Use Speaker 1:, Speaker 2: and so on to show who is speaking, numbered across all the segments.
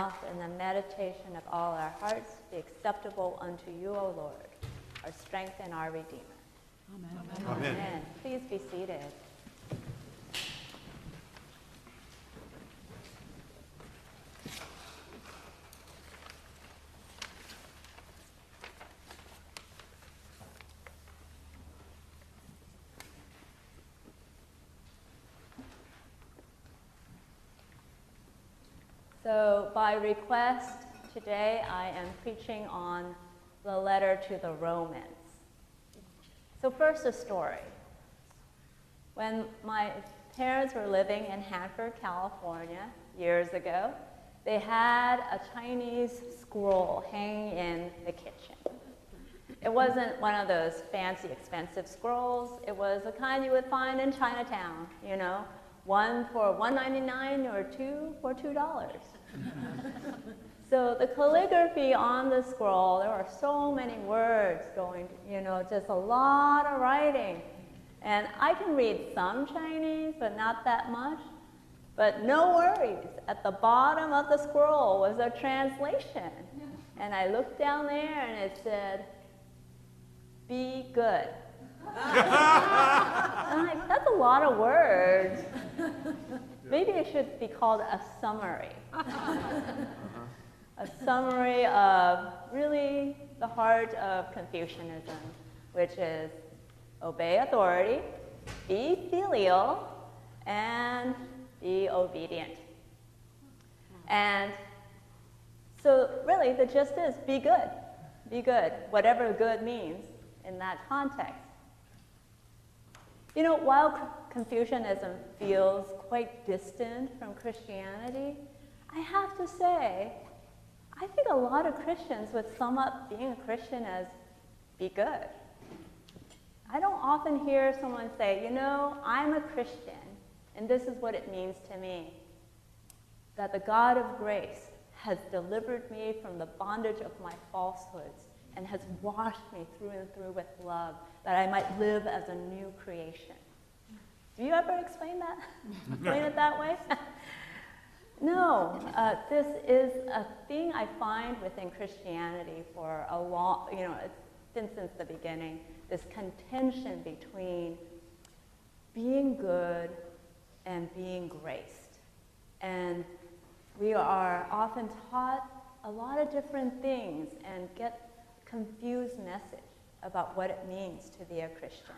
Speaker 1: and the meditation of all our hearts be acceptable unto you, O Lord, our strength and our Redeemer.
Speaker 2: Amen.
Speaker 3: Amen.
Speaker 1: Amen. Please be seated. So by request, today I am preaching on the letter to the Romans. So first, a story. When my parents were living in Hanford, California, years ago, they had a Chinese scroll hanging in the kitchen. It wasn't one of those fancy, expensive scrolls. It was the kind you would find in Chinatown, you know, one for $1.99 or two for $2. So the calligraphy on the scroll, there were so many words going, you know, just a lot of writing. And I can read some Chinese, but not that much. But no worries, at the bottom of the scroll was a translation. And I looked down there and it said, "Be good." I'm like, that's a lot of words. Maybe it should be called a summary. A summary of really the heart of Confucianism, which is obey authority, be filial, and be obedient. And so really the gist is be good. Be good, whatever good means in that context. You know, while Confucianism feels quite distant from Christianity, I have to say, I think a lot of Christians would sum up being a Christian as be good. I don't often hear someone say, you know, I'm a Christian, and this is what it means to me, that the God of grace has delivered me from the bondage of my falsehoods and has washed me through and through with love, that I might live as a new creation. Do you ever explain that? Explain it that way? No, this is a thing I find within Christianity for a long, you know, since the beginning, this contention between being good and being graced. And we are often taught a lot of different things and get confused message about what it means to be a Christian.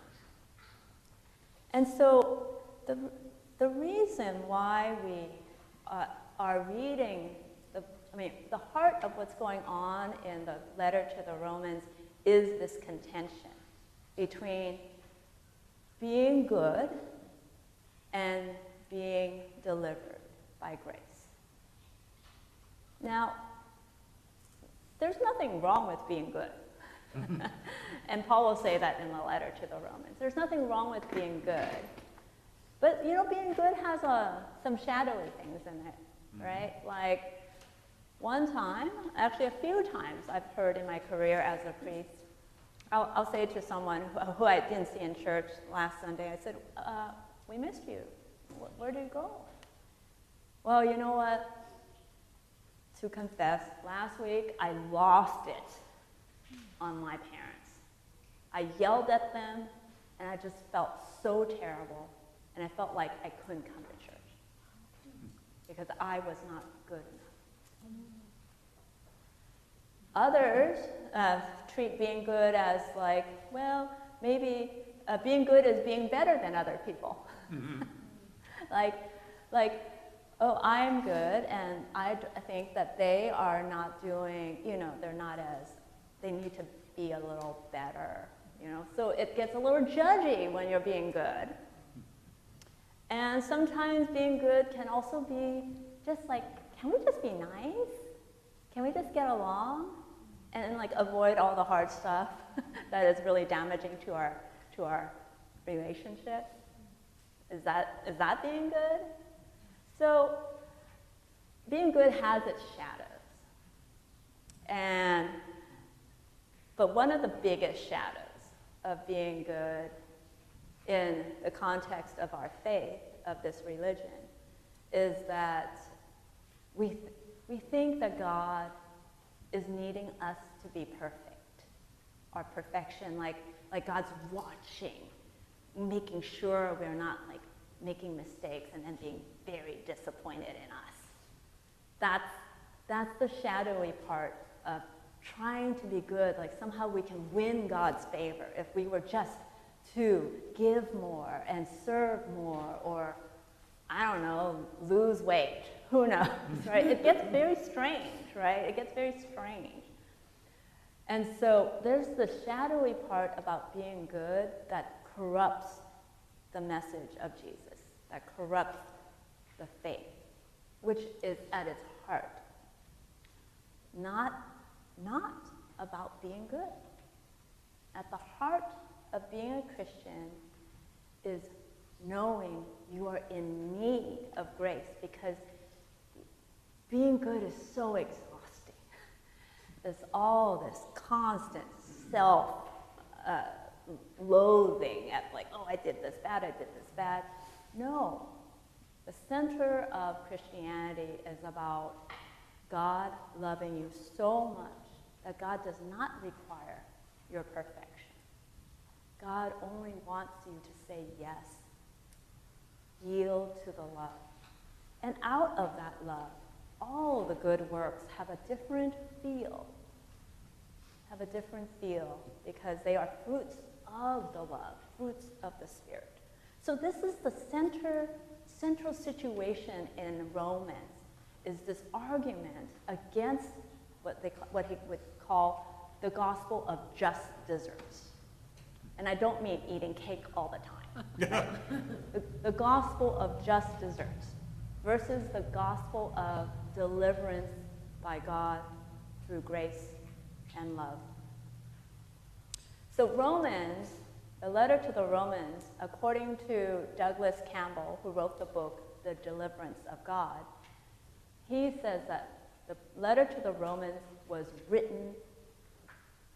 Speaker 1: And so the reason why we are reading, the heart of what's going on in the letter to the Romans is this contention between being good and being delivered by grace. Now, there's nothing wrong with being good. And Paul will say that in the letter to the Romans. There's nothing wrong with being good. But, you know, being good has some shadowy things in it, right? Like, one time, actually a few times I've heard in my career as a priest, I'll say to someone who I didn't see in church last Sunday, I said, we missed you. Where did you go? Well, you know what? To confess, last week I lost it on my parents. I yelled at them, and I just felt so terrible, and I felt like I couldn't come to church because I was not good enough. Others treat being good as like, well, maybe being good is being better than other people. like, oh, I'm good, and I think that they are not doing, you know, they're not as, they need to be a little better, you know. So it gets a little judgy when you're being good. And sometimes being good can also be just like, can we just be nice? Can we just get along? And like avoid all the hard stuff that is really damaging to our relationship? Is that being good? So being good has its shadows. But one of the biggest shadows of being good in the context of our faith, of this religion, is that we think that God is needing us to be perfect, or perfection, like God's watching, making sure we're not like making mistakes and then being very disappointed in us. That's the shadowy part of trying to be good, like somehow we can win God's favor if we were just to give more and serve more, or, I don't know, lose weight. Who knows, right? It gets very strange, right? It gets very strange. And so there's the shadowy part about being good that corrupts the message of Jesus, that corrupts the faith, which is at its heart not about being good. At the heart of being a Christian is knowing you are in need of grace, because being good is so exhausting. There's all this constant self-loathing at like, oh, I did this bad, I did this bad. No. The center of Christianity is about God loving you so much that God does not require your perfection. God only wants you to say yes. Yield to the love. And out of that love, all the good works have a different feel. Because they are fruits of the love, fruits of the Spirit. So this is the central situation in Romans, is this argument against what he would call the gospel of just desserts. And I don't mean eating cake all the time. The gospel of just desserts versus the gospel of deliverance by God through grace and love. So Romans, the letter to the Romans, according to Douglas Campbell, who wrote the book, The Deliverance of God, he says that the letter to the Romans was written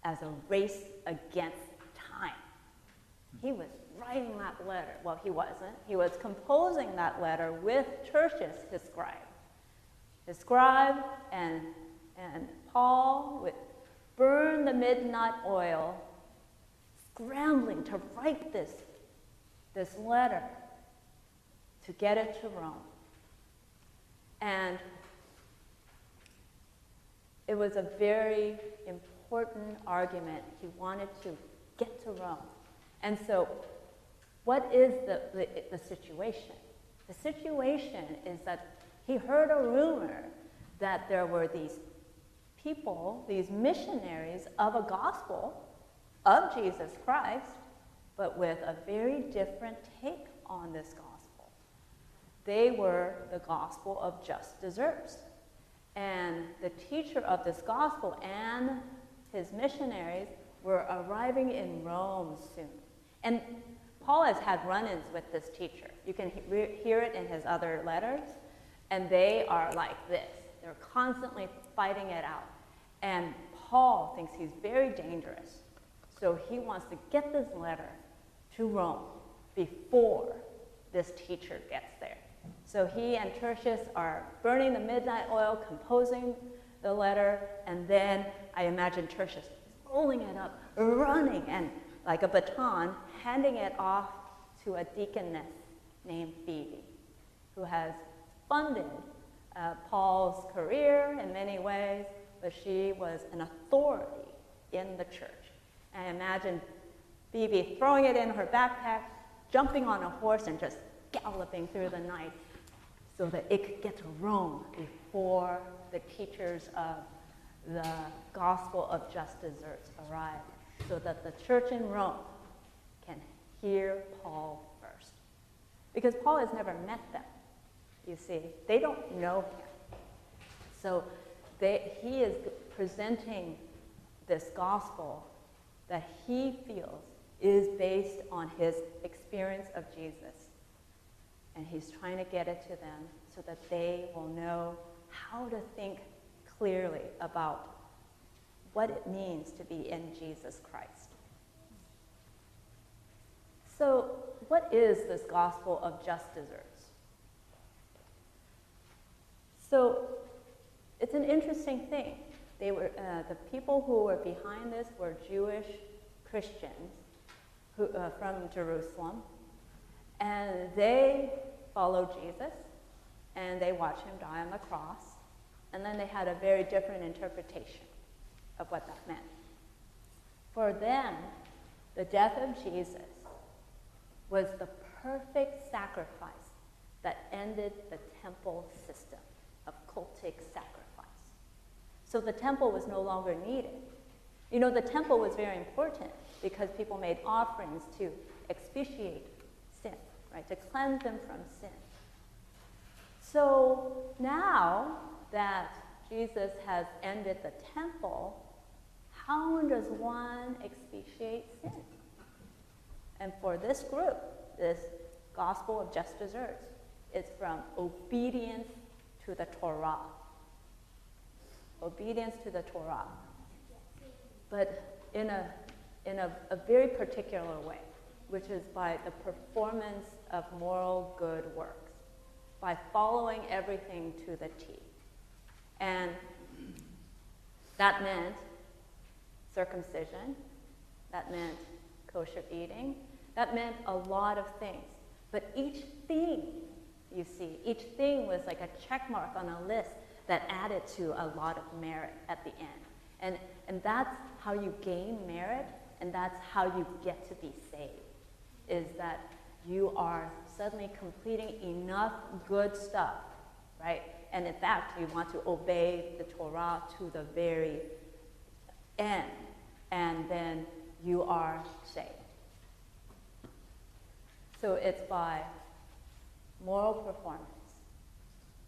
Speaker 1: as a race against time. He was writing that letter. Well, he wasn't. He was composing that letter with Tertius, his scribe. His scribe and Paul would burn the midnight oil, scrambling to write this letter to get it to Rome. And it was a very important argument. He wanted to get to Rome. And so what is the situation? The situation is that he heard a rumor that there were these people, these missionaries of a gospel of Jesus Christ, but with a very different take on this gospel. They were the gospel of just desserts. And the teacher of this gospel and his missionaries were arriving in Rome soon. And Paul has had run-ins with this teacher. You can hear it in his other letters. And they are like this. They're constantly fighting it out. And Paul thinks he's very dangerous. So he wants to get this letter to Rome before this teacher gets there. So he and Tertius are burning the midnight oil, composing the letter, and then I imagine Tertius rolling it up, running, and like a baton, handing it off to a deaconess named Phoebe, who has funded Paul's career in many ways, but she was an authority in the church. And I imagine Phoebe throwing it in her backpack, jumping on a horse, and just galloping through the night so that it could get to Rome before the teachers of the gospel of just desserts arrive, so that the church in Rome can hear Paul first. Because Paul has never met them, you see. They don't know him. So he is presenting this gospel that he feels is based on his experience of Jesus. And he's trying to get it to them so that they will know how to think clearly about what it means to be in Jesus Christ. So, what is this gospel of just desserts? So, it's an interesting thing. They were, the people who were behind this were Jewish Christians who, from Jerusalem, and they followed Jesus, and they watched him die on the cross, and then they had a very different interpretation of what that meant. For them, the death of Jesus was the perfect sacrifice that ended the temple system of cultic sacrifice. So the temple was no longer needed. You know, the temple was very important because people made offerings to expiate sin, right, to cleanse them from sin. So now that Jesus has ended the temple, how does one expiate sin? And for this group, this gospel of just desserts, it's from obedience to the Torah. Obedience to the Torah. But in a very particular way, which is by the performance of moral good works, by following everything to the T. And that meant circumcision, that meant kosher eating, that meant a lot of things. But each thing, you see, each thing was like a check mark on a list that added to a lot of merit at the end. And that's how you gain merit, and that's how you get to be saved, is that you are suddenly completing enough good stuff, right? And in fact, you want to obey the Torah to the very end, and then you are saved. So it's by moral performance,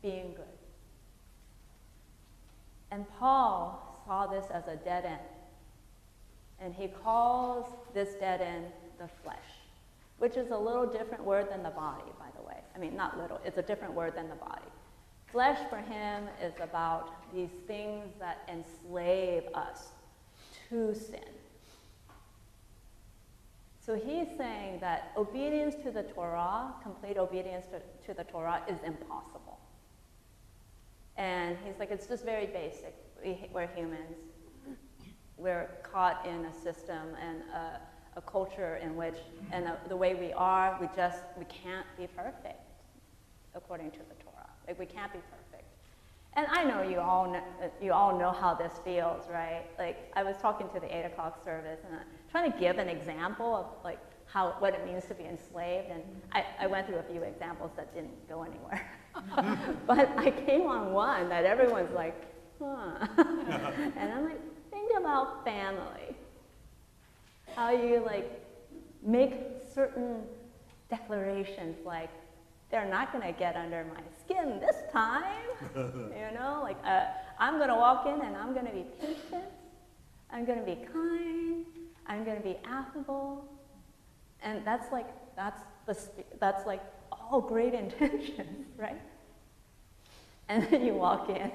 Speaker 1: being good. And Paul saw this as a dead end. And he calls this dead end the flesh, which is a little different word than the body, by the way. I mean, not little, it's a different word than the body. Flesh for him is about these things that enslave us to sin. So he's saying that obedience to the Torah, complete obedience to the Torah, is impossible. And he's like, it's just very basic. We're humans. We're caught in a system and a culture in which, and the way we are, we can't be perfect, according to the Torah. Like, we can't be perfect. And I know you all know how this feels, right? Like, I was talking to the 8 o'clock service, and I'm trying to give an example of like what it means to be enslaved, and I went through a few examples that didn't go anywhere. But I came on one that everyone's like, huh. And I'm like, think about family. How you like make certain declarations like, they're not going to get under my skin this time. You know, like I'm going to walk in and I'm going to be patient. I'm going to be kind. I'm going to be affable. And that's like all great intentions, right? And then you walk in.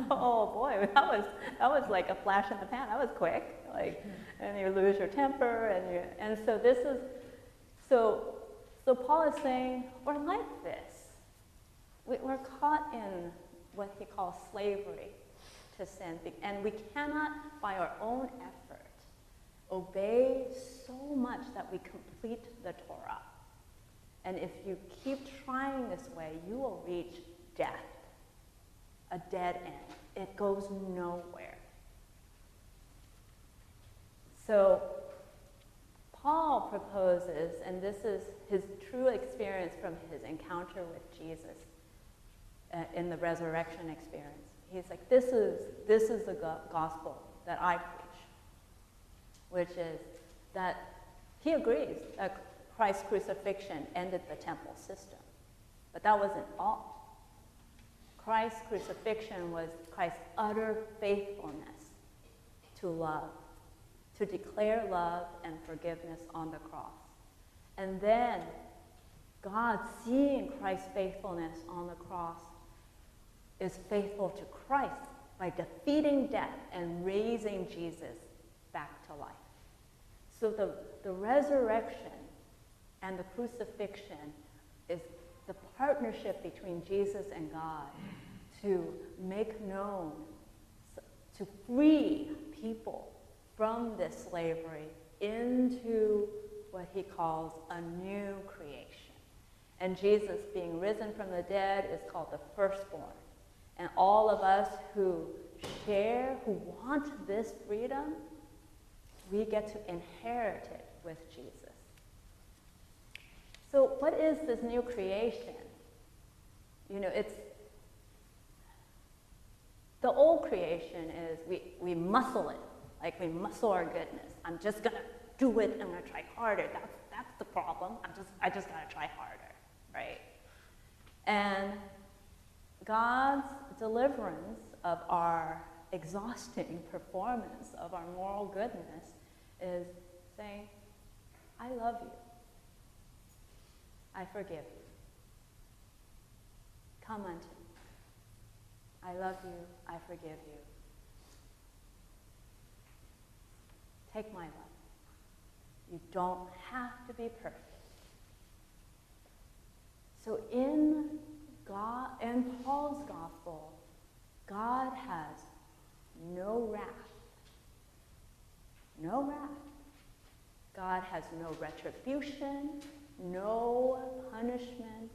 Speaker 1: Oh boy, that was like a flash in the pan. That was quick. Like, and you lose your temper, and so this is so Paul is saying we're like this. We're caught in what he calls slavery to sin, and we cannot, by our own effort, obey so much that we complete the Torah. And if you keep trying this way, you will reach death, a dead end. It goes nowhere. So Paul proposes, and this is his true experience from his encounter with Jesus in the resurrection experience. He's like, this is the gospel that I preach, which is that he agrees that Christ's crucifixion ended the temple system. But that wasn't all. Christ's crucifixion was Christ's utter faithfulness to love, to declare love and forgiveness on the cross. And then God, seeing Christ's faithfulness on the cross, is faithful to Christ by defeating death and raising Jesus back to life. So the resurrection and the crucifixion is the partnership between Jesus and God to make known, to free people from this slavery into what he calls a new creation. And Jesus, being risen from the dead, is called the firstborn. And all of us who share, who want this freedom, we get to inherit it with Jesus. So what is this new creation? You know, it's the old creation is we muscle it, like we muscle our goodness. I'm just gonna do it, I'm gonna try harder. That's the problem. I just gotta try harder, right? And God's deliverance of our exhausting performance of our moral goodness is saying, I love you. I forgive you. Come unto me. I love you. I forgive you. Take my love. You don't have to be perfect. So in Paul's gospel, God has no wrath. No wrath. God has no retribution, no punishment,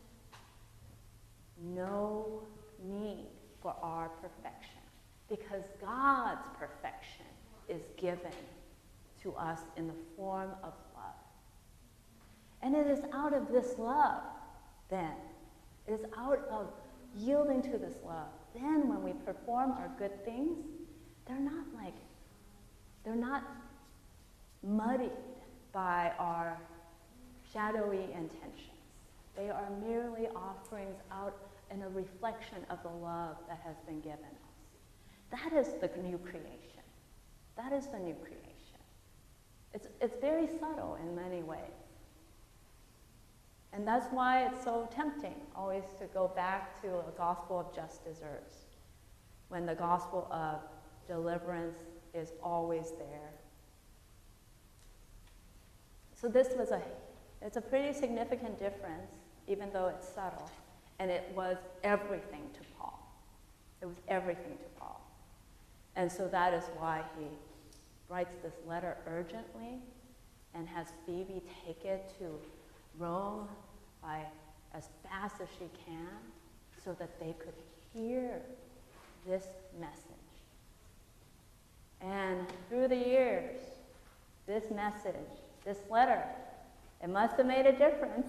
Speaker 1: no need for our perfection. Because God's perfection is given to us in the form of love. And it is out of this love, then, it is out of yielding to this love. Then when we perform our good things, they're not muddied by our shadowy intentions. They are merely offerings out in a reflection of the love that has been given us. That is the new creation. That is the new creation. It's very subtle in many ways. And that's why it's so tempting always to go back to a gospel of just deserts, when the gospel of deliverance is always there. So it's a pretty significant difference, even though it's subtle, and it was everything to Paul. It was everything to Paul. And so that is why he writes this letter urgently and has Phoebe take it to Rome as fast as she can so that they could hear this message. And through the years, this message, this letter, it must have made a difference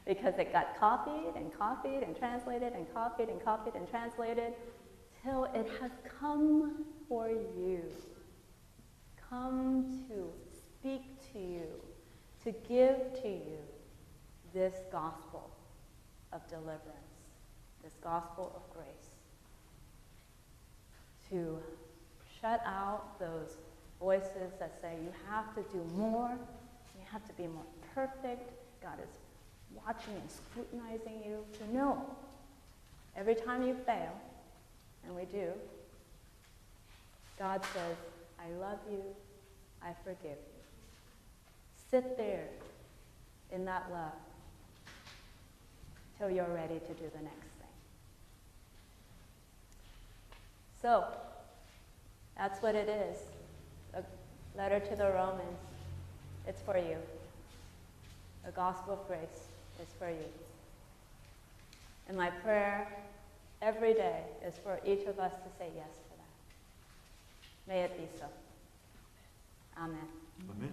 Speaker 1: because it got copied and copied and translated and copied and copied and translated till it has come for you, come to speak to you, to give to you this gospel of deliverance, this gospel of grace, to shut out those voices that say you have to do more, you have to be more perfect, God is watching and scrutinizing you, to know every time you fail, and we do, God says, I love you, I forgive you. Sit there in that love till you're ready to do the next thing. So, that's what it is. A letter to the Romans. It's for you. The gospel of grace is for you. And my prayer every day is for each of us to say yes to that. May it be so. Amen.
Speaker 2: Amen.